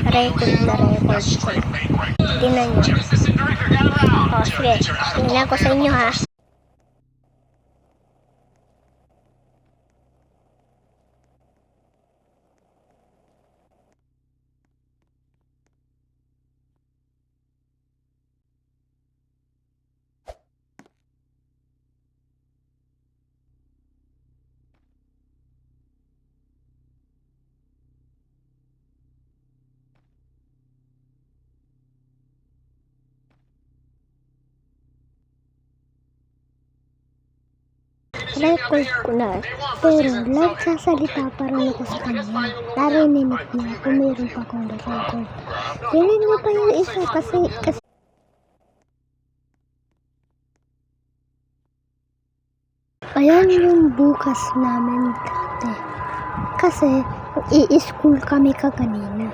Record na record ko. Tingnan nyo. O, sige. Tingnan ko sa inyo, ha. Record ko na. Pero nagsasalita pa rin ako sa kanya. Narinig niya kung meron pa akong record. Rinig niya pa yung isa kasi ayan yung bukas namin dati. Kasi i-school kami kaganina.